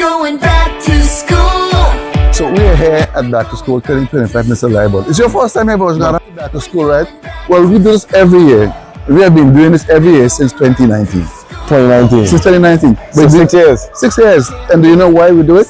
going back to school. So we're here at Back to School, turning 25 minutes of liable. It's your first time ever going back to school, right? Well, we do this every year. We have been doing this every year since 2019. 2019. Since 2019. So 6 years. 6 years. And do you know why we do it?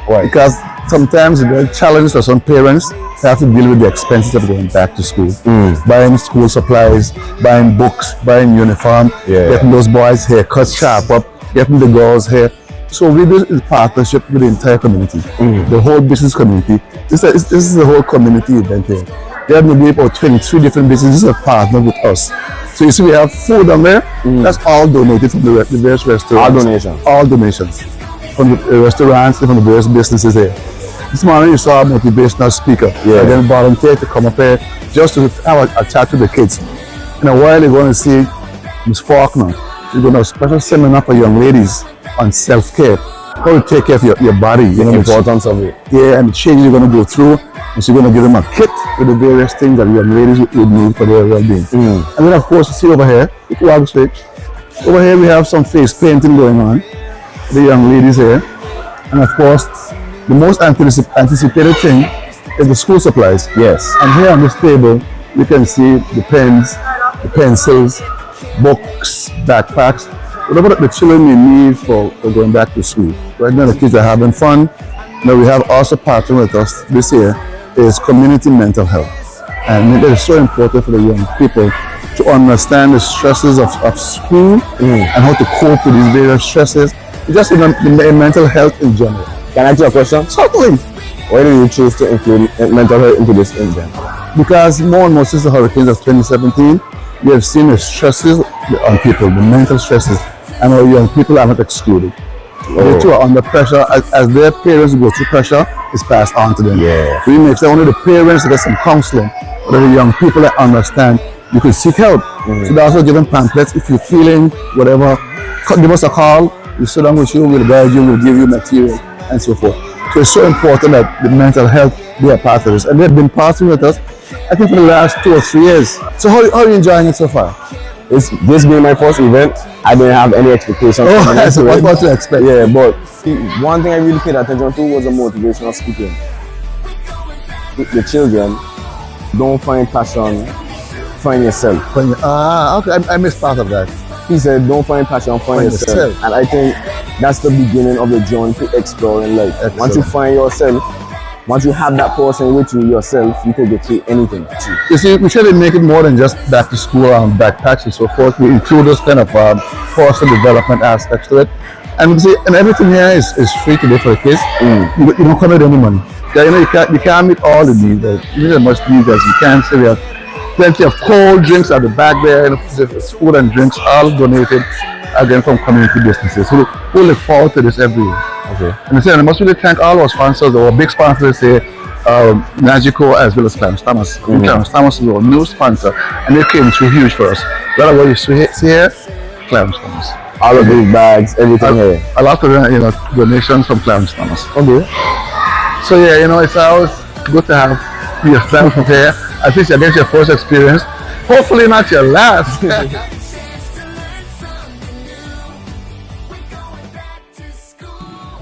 Why? Because sometimes the challenges for some parents have to deal with the expenses of going back to school. Buying school supplies, buying books, buying uniform, getting those boys' haircuts sharp up, getting the girls' hair. So we do it in partnership with the entire community, the whole business community. This is a whole community event here. There have maybe about 23 different businesses that partner with us. So you see we have food down there, that's all donated from the various restaurants. All donations? All donations. From the restaurants, from the various businesses here. This morning you saw a motivational speaker. And then volunteered to come up here just to have a chat with the kids. In a while you're going to see Ms. Faulkner. She's going to have a special seminar for young ladies on self-care, how to take care of your body, you know, the importance of it. Yeah, and the change you're going to go through. And she's going to give them a kit with the various things that young ladies would need for their well-being. And then, of course, you see over here, over here we have some face painting going on. The young ladies here, and of course, the most anticipated thing is the school supplies. Yes. And here on this table, you can see the pens, the pencils, books, backpacks, whatever the children may need for going back to school. Right now the kids are having fun. Now we have also partnered with us this year is community mental health. And it is so important for the young people to understand the stresses of school and how to cope with these various stresses, just in the mental health in general. Can I ask you a question? Certainly. Why did you choose to include mental health into this event? Because more and more since the hurricanes of 2017, we have seen the stresses on people, the mental stresses, and our young people are not excluded. They too are under pressure as their parents go through pressure, it's passed on to them. We make sure only the parents get some counseling, but the young people that understand you can seek help. So they also give them pamphlets if you're feeling whatever. Give us a call, we'll sit down with you, we'll guide you, we'll give you material and so forth. So it's so important that the mental health be a part of this. And they've been partnering with us, I think, for the last 2 or 3 years. So how are you enjoying it so far? This being my first event, I didn't have any expectations. So what to expect? Yeah, but one thing I really paid attention to was the motivational speaking. The children don't find passion, find yourself. Okay, I missed part of that. He said, don't find passion, find yourself. And I think that's the beginning of the journey to explore in life. Excellent. Once you find yourself, once you have that person with you yourself, you can get through anything. You see, we try to make it more than just back to school and backpacks and so forth. We include those kind of personal development aspects to it. And we see, and everything here is free today for the kids. You don't come with any money. You can't meet all the needs. You need as much needs as you can. So we have plenty of cold drinks at the back there, and food and drinks all donated again from community businesses. So we look forward to this every year. And I must really thank all our sponsors. Our big sponsors here, Nagico as well as Clarence Thomas. Clarence Thomas is our new sponsor, and they came through huge for us. That's what you see here, Clarence Thomas. All of these bags, everything here. A lot of donations from Clarence Thomas. So yeah, it's always good to have yourself here. At least against your first experience. Hopefully not your last.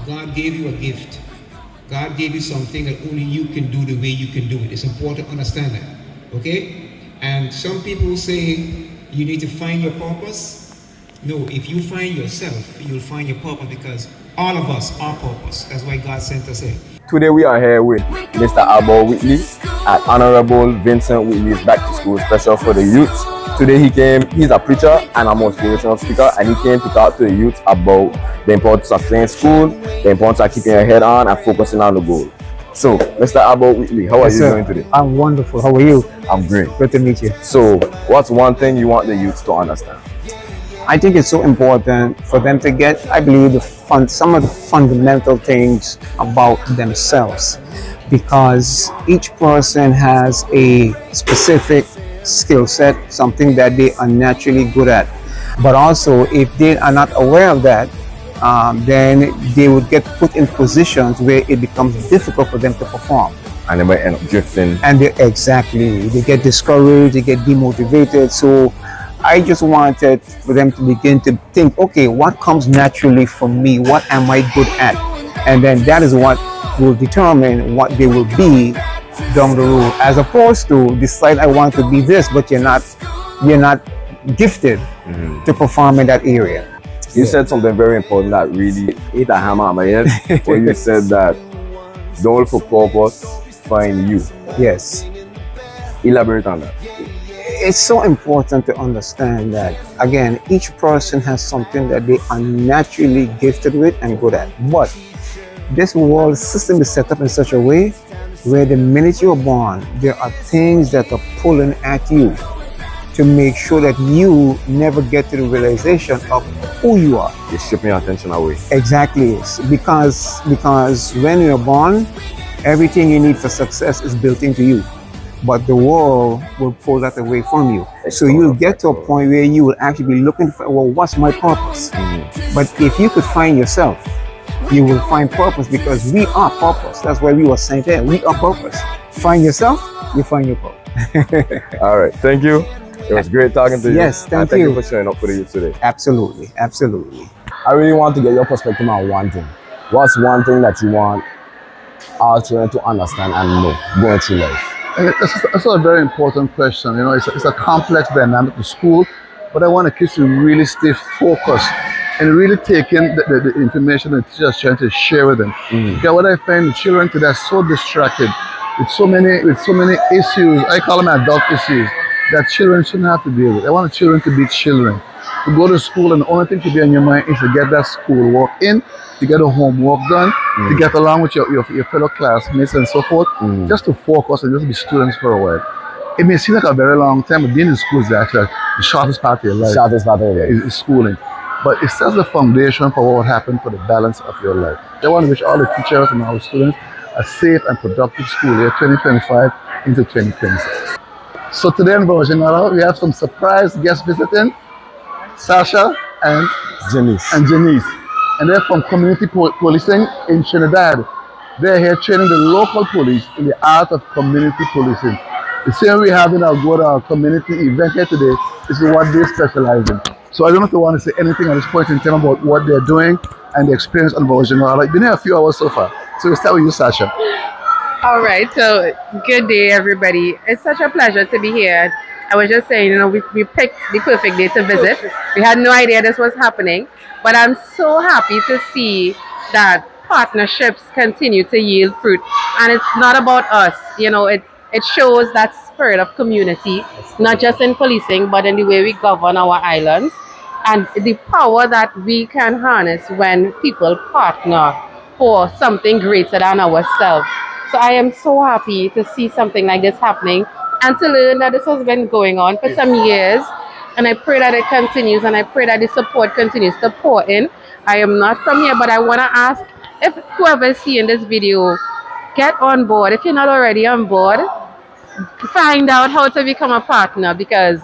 God gave you a gift. God gave you something that only you can do the way you can do it. It's important to understand that, okay? And some people say you need to find your purpose. No, if you find yourself, you'll find your purpose, because all of us are purpose. That's why God sent us here. Today we are here with Mr. Annual Wheatley at Honorable Vincent Wheatley's Back-to-School Special for the youth. Today he's a preacher and a motivational speaker, and he came to talk to the youth about the importance of staying in school, the importance of keeping your head on and focusing on the goal. So, Mr. Annual Wheatley, how are you doing today? I'm wonderful. How are you? I'm great. Good to meet you. So, what's one thing you want the youth to understand? I think it's so important for them to get, I believe, some of the fundamental things about themselves, because each person has a specific skill set, something that they are naturally good at. But also, if they are not aware of that, then they would get put in positions where it becomes difficult for them to perform. And they might end up drifting. And they get discouraged, they get demotivated. So I just wanted for them to begin to think, okay, what comes naturally for me? What am I good at? and then that is what will determine what they will be down the road, as opposed to decide I want to be this, but you're not gifted to perform in that area. You said something very important that really hit a hammer on my head when you said that don't look for purpose, find you. Yes. Elaborate on that. It's so important to understand that, again, each person has something that they are naturally gifted with and good at. But this world system is set up in such a way where the minute you're born, there are things that are pulling at you to make sure that you never get to the realization of who you are. You're stripping your attention away. Exactly. Because when you're born, everything you need for success is built into you. But the world will pull that away from you. So you'll get to a point where you will actually be looking for, well, what's my purpose? But if you could find yourself, you will find purpose, because we are purpose. That's why we were sent here. We are purpose. Find yourself, you find your purpose. All right, thank you. It was great talking to you. Yes, thank you you. for showing up for the youth today. Absolutely, absolutely. I really want to get your perspective on one thing. What's one thing that you want our children to understand and know going through life? And that's a very important question. You know, it's a complex dynamic to school, but I want the kids to really stay focused and really take in the information that teachers trying to share with them. Because what I find, the children today are so distracted with so many issues. I call them adult issues that children shouldn't have to deal with. I want the children to be children, to go to school, and the only thing to be on your mind is to get that school work in, to get the homework done, to get along with your fellow classmates and so forth, just to focus and just be students for a while. It may seem like a very long time, but being in school is actually the shortest part of your life. Shortest part of your life. Is schooling. But it sets the foundation for what will happen for the balance of your life. I want to wish all the teachers and all the students a safe and productive school year 2025 into 2026. So today in Virginia, we have some surprise guests visiting, Sasha and Janice. And they're from community policing in Trinidad. They're here training the local police in the art of community policing. The same we have in our go to our community event here today is what they specialize in. So I don't know if you want to say anything at this point in time about what they're doing and the experience on Virginia. Like, been here a few hours so far. So we'll start with you, Sasha. All right, so good day, everybody. It's such a pleasure to be here. I was just saying, we picked the perfect day to visit. We had no idea this was happening, but I'm so happy to see that partnerships continue to yield fruit. And it's not about us, it shows that spirit of community, not just in policing, but in the way we govern our islands, and the power that we can harness when people partner for something greater than ourselves. So I am so happy to see something like this happening and to learn that this has been going on for some years. And I pray that it continues, and I pray that the support continues to pour in. I am not from here, but I want to ask if whoever is seeing this video, get on board. If you're not already on board, find out how to become a partner, because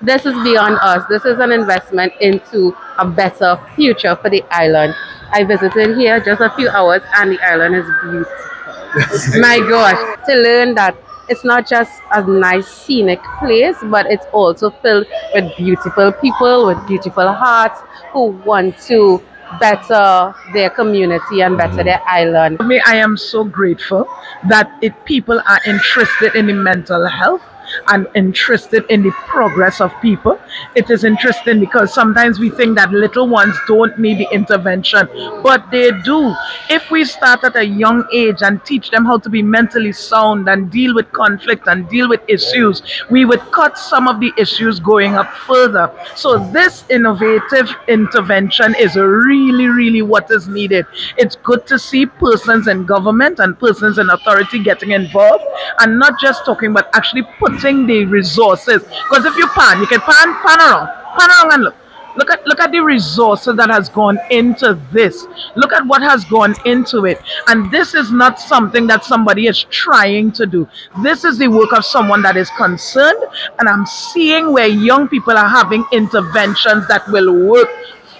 this is beyond us. This is an investment into a better future for the island. I visited here just a few hours and the island is beautiful. My gosh, to learn that it's not just a nice scenic place, but it's also filled with beautiful people, with beautiful hearts who want to better their community and better their island. I am so grateful that people are interested in the mental health and interested in the progress of people. It is interesting because sometimes we think that little ones don't need the intervention, but they do. If we start at a young age and teach them how to be mentally sound and deal with conflict and deal with issues, we would cut some of the issues going up further. So this innovative intervention is really, really what is needed. It's good to see persons in government and persons in authority getting involved, and not just talking, but actually putting the resources. Because if you you can pan around and look at the resources that has gone into this. Look at what has gone into it. And this is not something that somebody is trying to do. This is the work of someone that is concerned, and I'm seeing where young people are having interventions that will work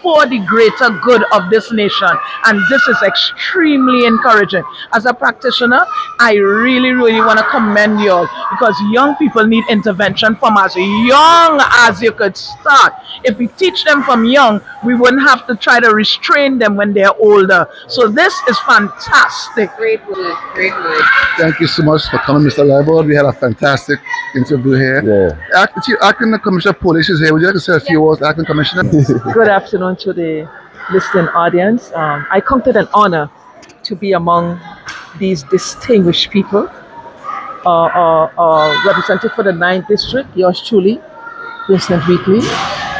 for the greater good of this nation. And this is extremely encouraging. As a practitioner, I really, really want to commend you all, because young people need intervention from as young as you could start. If we teach them from young, we wouldn't have to try to restrain them when they're older. So this is fantastic. Great word, great word. Thank you so much for coming, Mr. Leibord. We had a fantastic interview here. Yeah. Acting Commissioner of Police is here. Would you like to say a few words, Acting Commissioner? Good afternoon to the listening audience. I count it an honor to be among these distinguished people, represented for the 9th District, yours truly, Vincent Wheatley.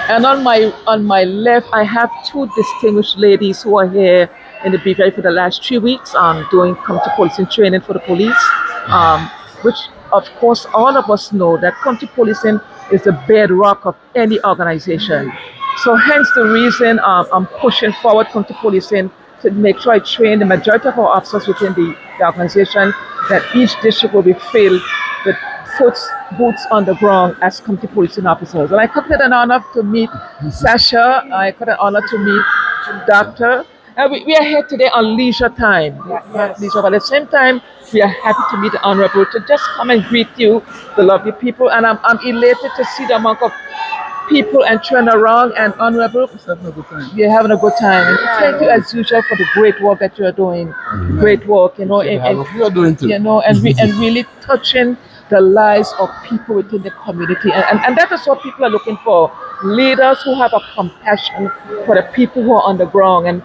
And on my left, I have two distinguished ladies who are here in the BVI for the last 3 weeks, doing county policing training for the police, which of course all of us know that county policing is the bedrock of any organization. So hence the reason I'm pushing forward county policing to make sure I train the majority of our officers within the organization, that each district will be filled with boots on the ground as county policing officers. And I consider it an honor to meet Sasha. I consider it an honor to meet Doctor. We are here today on leisure time. Leisure, but at the same time, we are happy to meet the Honorable, to just come and greet you, the lovely people. And I'm elated to see the amount of people and turn around. And Honorable, we're having a good time. And thank you as usual for the great work that you're doing. Great work, you know. You're doing too. You know, and really touching the lives of people within the community. And that is what people are looking for. Leaders who have a compassion for the people who are on the ground. And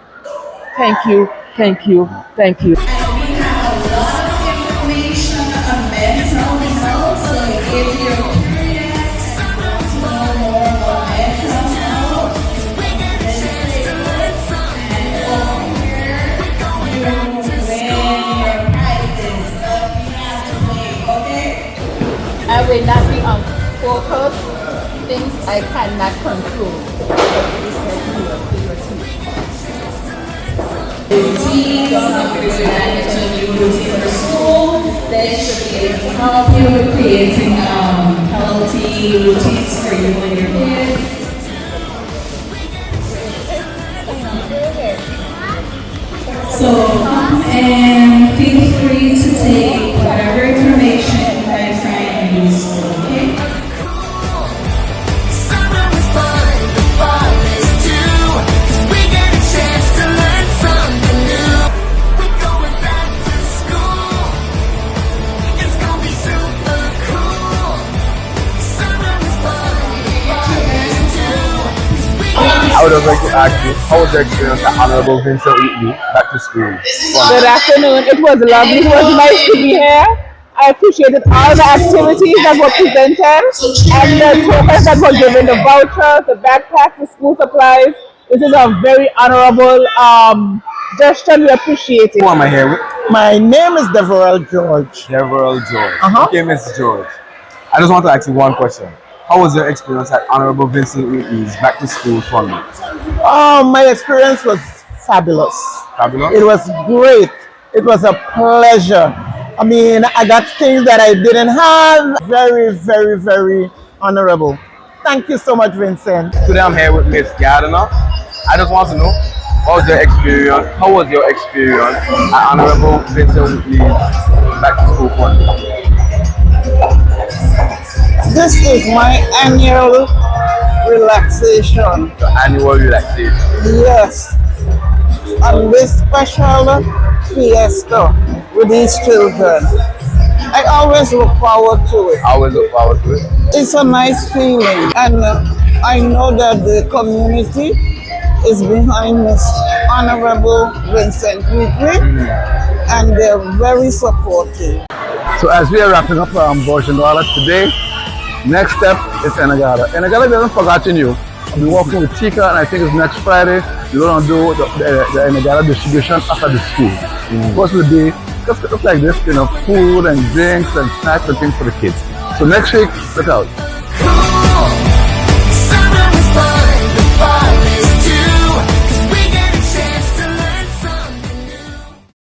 thank you, thank you, thank you. And we have a lot of information on mental health. So if you're curious and want to know more about mental health, this is it. And over here, you win your prizes, but you have to wait, okay? I will not be on focus, things I cannot control. Routines, your routine for school, they should be able to help you with creating healthy routines for you and your kids. So come and feel free to take whatever information you guys find useful, okay? Summer was fun, the fall is too. 'Cause we get a chance to learn something new. We're going back to school. It's gonna be super cool. Summer was fun, the fall is too. I would like to ask you, how was your experience at Honorable Vincent Wheatley back to school? Good afternoon. It was lovely. It was nice to be here. I appreciated all the activities that were presented and the tokens that were given, the vouchers, the backpacks, the school supplies. This is a very honorable gesture. We appreciate it. Who am I here with? My name is Deverell George. Deverell George. Okay, Mr. George. I just want to ask you one question. How was your experience at Honorable Vincent Wheatley's back to school fund? My experience was fabulous. Fabulous? It was great. It was a pleasure. I mean, I got things that I didn't have. Very, very, very honorable. Thank you so much, Vincent. Today I'm here with Miss Gardner. I just want to know, how was your experience at Honorable Vincent Wheatley's back to school fund? This is my annual relaxation. Your annual relaxation. Yes. On this special fiesta with these children. I always look forward to it. I always look forward to it. It's a nice feeling, and I know that the community is behind Miss Honorable Vincent Wheatley, and they're very supportive. So as we are wrapping up Bojangala today, next step is Enagada. Enagada doesn't forgotten you. I'll be working with Tika, and I think it's next Friday. We're going to do the Enagada distribution after the school. First of the day, just like this, you know, food and drinks and snacks and things for the kids. So next week, look out.